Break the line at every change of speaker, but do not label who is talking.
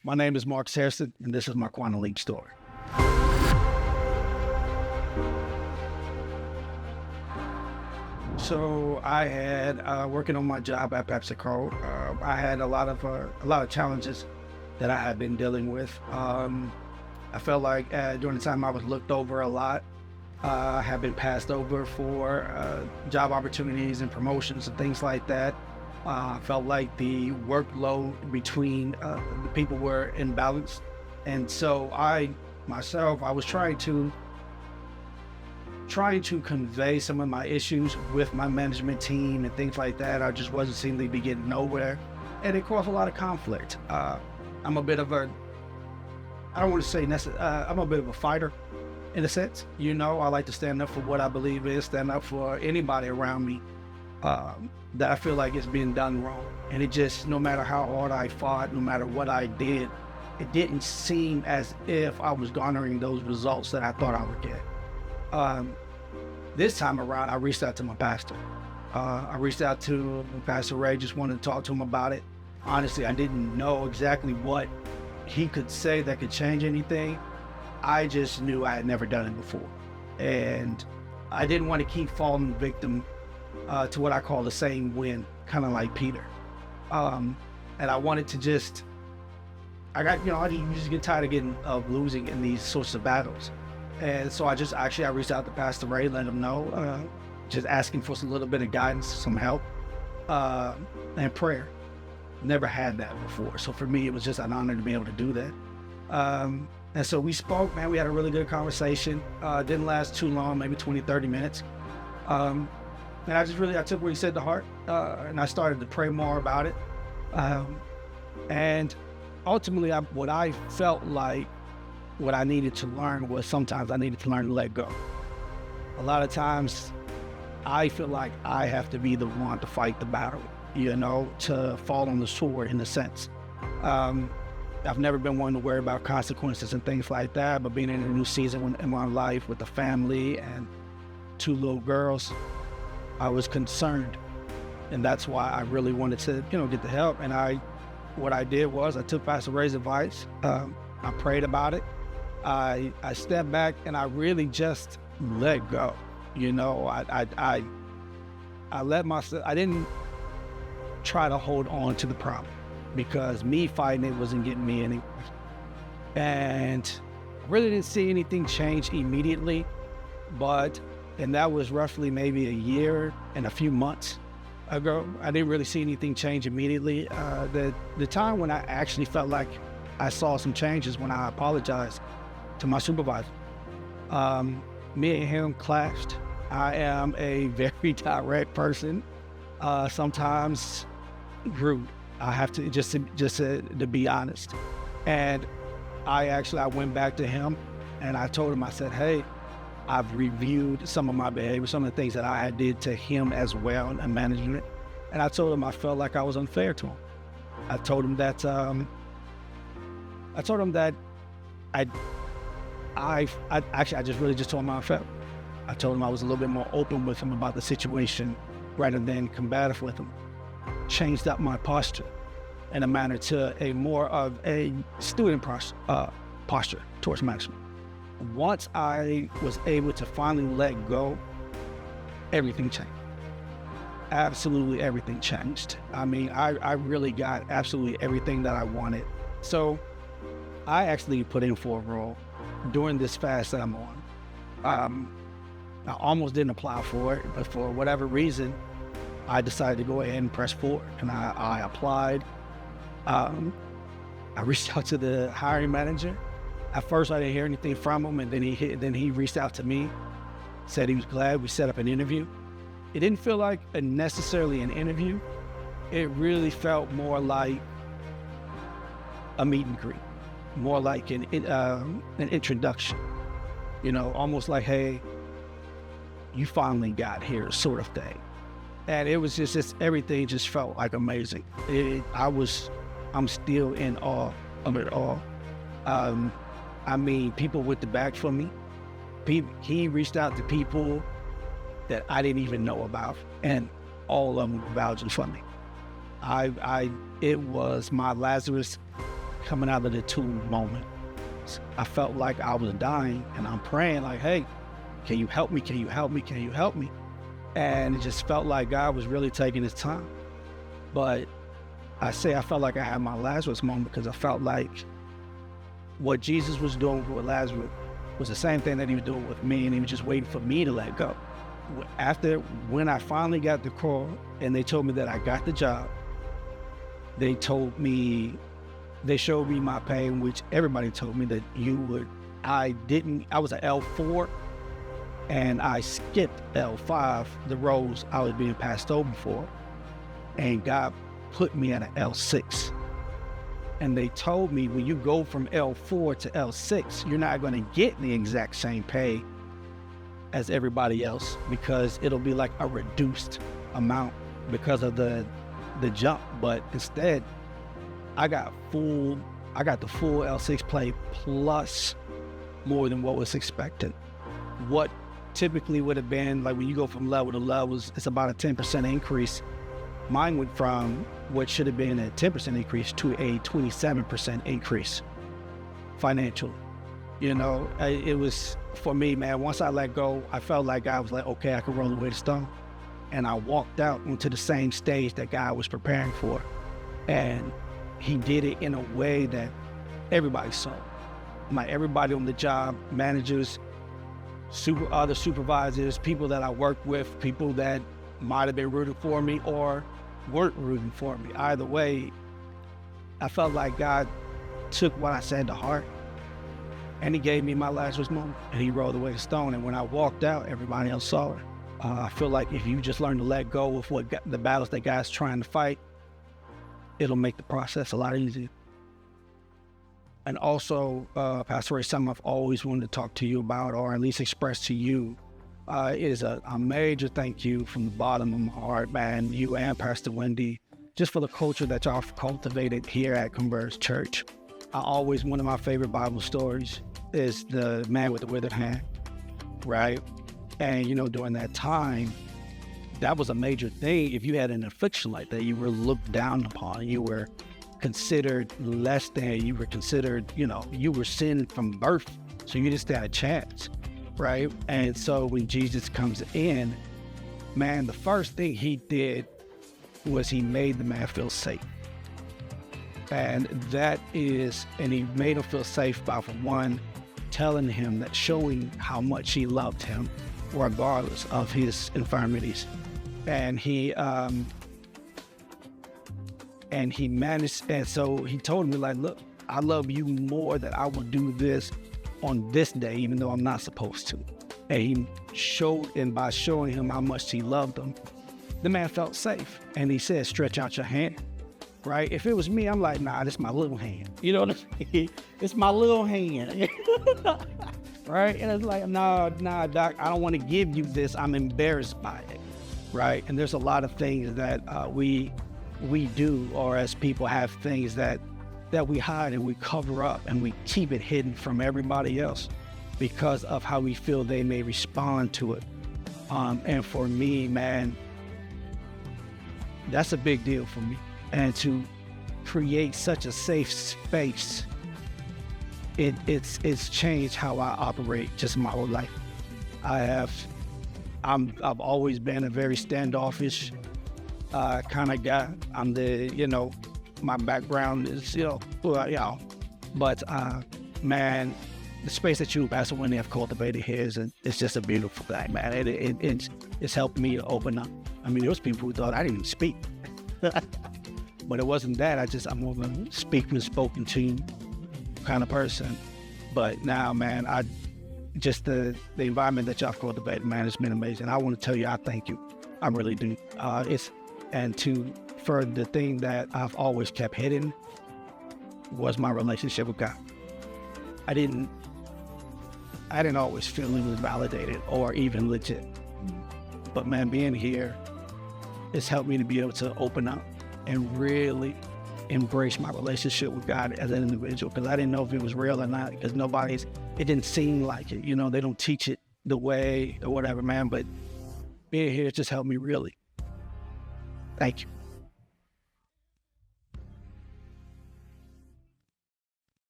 My name is Marques Hairston, and this is my Quantum Leap story. So I had working on my job at PepsiCo. I had a lot of challenges that I had been dealing with. I felt like during the time I was looked over a lot. I had been passed over for job opportunities and promotions and things like that. I felt like the workload between the people were imbalanced. And so I was trying to convey some of my issues with my management team and things like that. I just wasn't seeming to be getting nowhere. And it caused a lot of conflict. I'm a bit of a, I don't want to say I'm a bit of a fighter in a sense. You know, I like to stand up for what I believe is, stand up for anybody around me that I feel like it's being done wrong. And it just, no matter how hard I fought, no matter what I did, it didn't seem as if I was garnering those results that I thought I would get. This time around, I reached out to my pastor. I reached out to Pastor Ray, just wanted to talk to him about it. Honestly, I didn't know exactly what he could say that could change anything. I just knew I had never done it before. And I didn't want to keep falling victim to what I call the same win, kind of like Peter. And I wanted to just, I just get tired of losing in these sorts of battles. And so I reached out to Pastor Ray, let him know, just asking for a little bit of guidance, some help, and prayer. Never had that before. So for me, it was just an honor to be able to do that. And so we spoke, man, we had a really good conversation. Didn't last too long, maybe 20, 30 minutes. And I took what he said to heart, and I started to pray more about it. And ultimately, what I felt like what I needed to learn was sometimes I needed to learn to let go. A lot of times, I feel like I have to be the one to fight the battle, to fall on the sword in a sense. I've never been one to worry about consequences and things like that, but being in a new season in my life with a family and 2 little girls, I was concerned. And that's why I really wanted to, get the help. And what I did was I took Pastor Ray's advice. I prayed about it. I stepped back and I really just let go. I let myself, I didn't try to hold on to the problem because me fighting it wasn't getting me anywhere. And I really didn't see anything change immediately, and that was roughly maybe a year and a few months ago. I didn't really see anything change immediately. The time when I actually felt like I saw some changes when I apologized to my supervisor. Me and him clashed. I am a very direct person, sometimes rude. I have to just to be honest. And I went back to him and I told him, I said, hey, I've reviewed some of my behavior, some of the things that I did to him as well in management. And I told him I felt like I was unfair to him. I told him that I just told him how I felt. I told him I was a little bit more open with him about the situation rather than combative with him. Changed up my posture in a manner to a more of a student posture towards management. Once I was able to finally let go, everything changed. Absolutely everything changed. I mean, I really got absolutely everything that I wanted. So I actually put in for a role during this fast that I'm on. I almost didn't apply for it, but for whatever reason, I decided to go ahead and press forward, and I applied. I reached out to the hiring manager. At first, I didn't hear anything from him, and then he reached out to me, said he was glad. We set up an interview. It didn't feel like necessarily an interview. It really felt more like a meet and greet, more like an introduction. Almost like, hey, you finally got here, sort of thing. And it was just everything just felt like amazing. I'm still in awe of it all. I mean, people went to bat for me. He reached out to people that I didn't even know about, and all of them vouching for me. It was my Lazarus coming out of the tomb moment. I felt like I was dying, and I'm praying like, hey, can you help me? Can you help me? Can you help me? And it just felt like God was really taking his time. But I felt like I had my Lazarus moment, because I felt like what Jesus was doing with Lazarus was the same thing that he was doing with me, and he was just waiting for me to let go. When I finally got the call and they told me that I got the job, they showed me my pay, which everybody told me that I was an L4 and I skipped L5, the roles I was being passed over for, and God put me at an L6. And they told me, when you go from L4 to L6, you're not going to get the exact same pay as everybody else, because it'll be like a reduced amount because of the jump. But instead, I got the full L6 pay plus more than what was expected. What typically would have been, like when you go from level to level, it's about a 10% increase. Mine went from what should have been a 10% increase to a 27% increase financially. You know, it was, for me, man, once I let go, I felt like I was like, okay, I can roll away the stone. And I walked out onto the same stage that God was preparing for. And he did it in a way that everybody saw. Like everybody on the job, managers, other supervisors, people that I worked with, people that might have been rooting for me or weren't rooting for me. Either way, I felt like God took what I said to heart, and he gave me my Lazarus moment, and he rolled away the stone. And when I walked out, everybody else saw it. I feel like if you just learn to let go of the battles that God's trying to fight, it'll make the process a lot easier. And also, Pastor Ray, something I've always wanted to talk to you about, or at least express to you, is a major thank you from the bottom of my heart, man, you and Pastor Wendy, just for the culture that y'all have cultivated here at Converge Church. One of my favorite Bible stories is the man with the withered hand, right? And, you know, during that time, that was a major thing. If you had an affliction like that, you were looked down upon. You were considered less than. You were considered, you were sin from birth. So you just had a chance, right? And so when Jesus comes in, man, the first thing he did was he made the man feel safe. And he made him feel safe by, for one, telling him that, showing how much he loved him, regardless of his infirmities. And so he told me, like, look, I love you more that I will do this on this day, even though I'm not supposed to. And by showing him how much he loved him, the man felt safe. And he said, stretch out your hand, right? If it was me, I'm like, nah, this is my little hand. You know what I mean? It's my little hand. Right? And it's like, nah, doc, I don't want to give you this. I'm embarrassed by it, right? And there's a lot of things that we do, or as people have things that we hide and we cover up and we keep it hidden from everybody else because of how we feel they may respond to it. And for me, man, that's a big deal for me. And to create such a safe space, it's changed how I operate just my whole life. I've always been a very standoffish kind of guy. I'm my background is, but man, the space that you, Pastor Wendy, have cultivated here it's just a beautiful thing, man. It's helped me to open up. I mean, there was people who thought I didn't even speak, but it wasn't that. I'm more of a speak when spoken to kind of person. But now, man, the environment that y'all cultivated, man, it's been amazing. I want to tell you, I thank you. I really do. For the thing that I've always kept hidden was my relationship with God. I didn't always feel it was validated or even legit. But man, being here, it's helped me to be able to open up and really embrace my relationship with God as an individual, because I didn't know if it was real or not, because it didn't seem like it. They don't teach it the way or whatever, man. But being here just helped me really. Thank you.